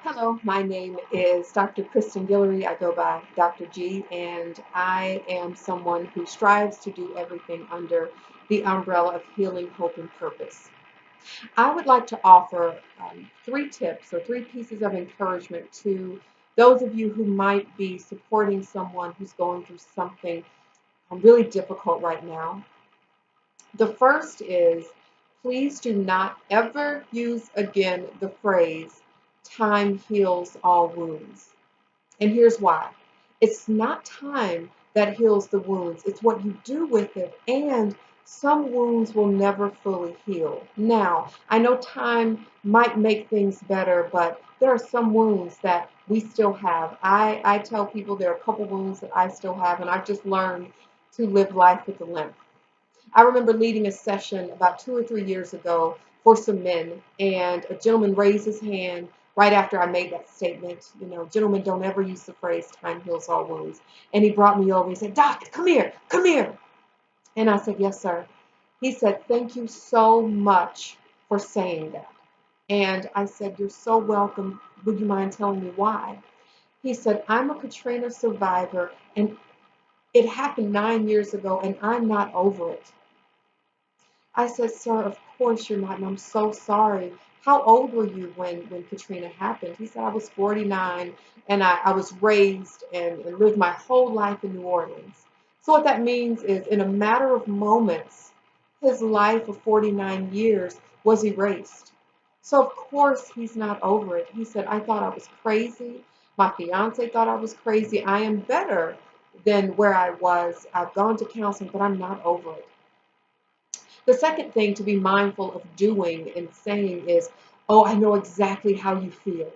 Hello, my name is Dr. Kristen Guillory. I go by Dr. G, and I am someone who strives to do everything under the umbrella of healing, hope, and purpose. I would like to offer three tips or three pieces of encouragement to those of you who might be supporting someone who's going through something really difficult right now. The first is please do not ever use again the phrase, time heals all wounds. And here's why. It's not time that heals the wounds, it's what you do with it. And some wounds will never fully heal. Now, I know time might make things better, but there are some wounds that we still have. I tell people there are a couple wounds that I still have, and I've just learned to live life with a limp. I remember leading a session about 2 or 3 years ago for some men, and a gentleman raised his hand right after I made that statement. You know, gentlemen, don't ever use the phrase time heals all wounds. And he brought me over. He said, Doc, come here, come here. And I said, yes, sir. He said, thank you so much for saying that. And I said, you're so welcome. Would you mind telling me why? He said, I'm a Katrina survivor, and it happened 9 years ago, and I'm not over it. I said, sir, of course you're not, and I'm so sorry. How old were you when Katrina happened? He said, I was 49, and I was raised and lived my whole life in New Orleans. So what that means is in a matter of moments, his life of 49 years was erased. So of course he's not over it. He said, I thought I was crazy. My fiance thought I was crazy. I am better than where I was. I've gone to counseling, but I'm not over it. The second thing to be mindful of doing and saying is, oh, I know exactly how you feel.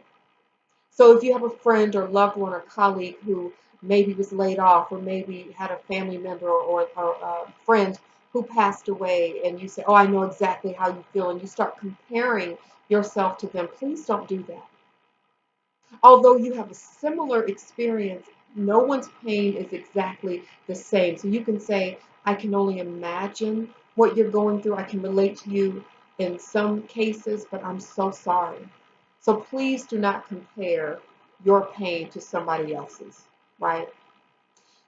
So if you have a friend or loved one or colleague who maybe was laid off or maybe had a family member or a friend who passed away and you say, oh, I know exactly how you feel, and you start comparing yourself to them, please don't do that. Although you have a similar experience, no one's pain is exactly the same. So you can say, I can only imagine what you're going through. I can relate to you in some cases, but I'm so sorry. So please do not compare your pain to somebody else's, right?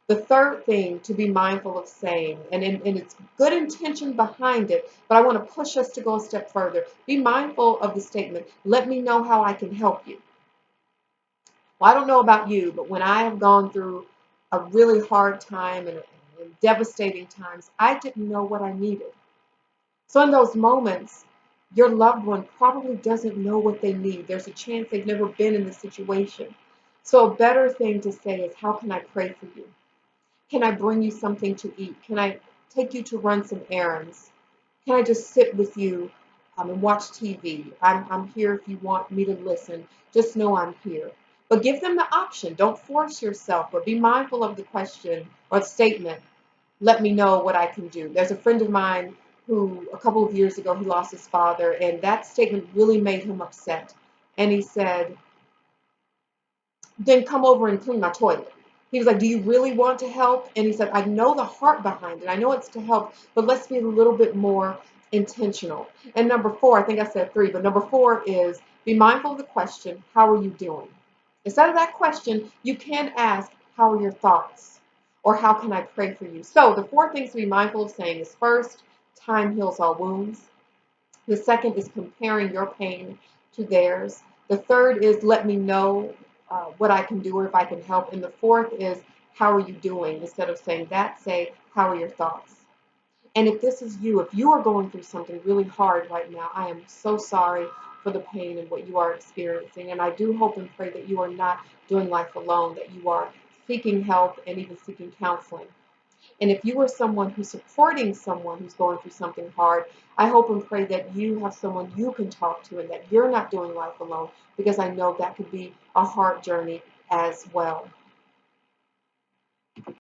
The third thing to be mindful of saying, and it's good intention behind it, but I want to push us to go a step further. Be mindful of the statement, let me know how I can help you. Well, I don't know about you, but when I have gone through a really hard time and devastating times, I didn't know what I needed. So in those moments, your loved one probably doesn't know what they need. There's a chance they've never been in this situation. So a better thing to say is, how can I pray for you? Can I bring you something to eat? Can I take you to run some errands? Can I just sit with you and watch TV? I'm here if you want me to listen. Just know I'm here. But give them the option. Don't force yourself, but be mindful of the question or statement. Let me know what I can do. There's a friend of mine who a couple of years ago he lost his father, and that statement really made him upset. And he said, then come over and clean my toilet. He was like, do you really want to help? And he said, I know the heart behind it. I know it's to help, but let's be a little bit more intentional. And number four, I think I said three, but number four is be mindful of the question, how are you doing? Instead of that question, you can ask, how are your thoughts? Or how can I pray for you? So the four things to be mindful of saying is first, time heals all wounds. The second is comparing your pain to theirs. The third is let me know what I can do or if I can help. And the fourth is how are you doing? Instead of saying that, say how are your thoughts? And if this is you, if you are going through something really hard right now, I am so sorry for the pain and what you are experiencing. And I do hope and pray that you are not doing life alone, that you are seeking help and even seeking counseling. And if you are someone who's supporting someone who's going through something hard, I hope and pray that you have someone you can talk to and that you're not doing life alone, because I know that could be a hard journey as well.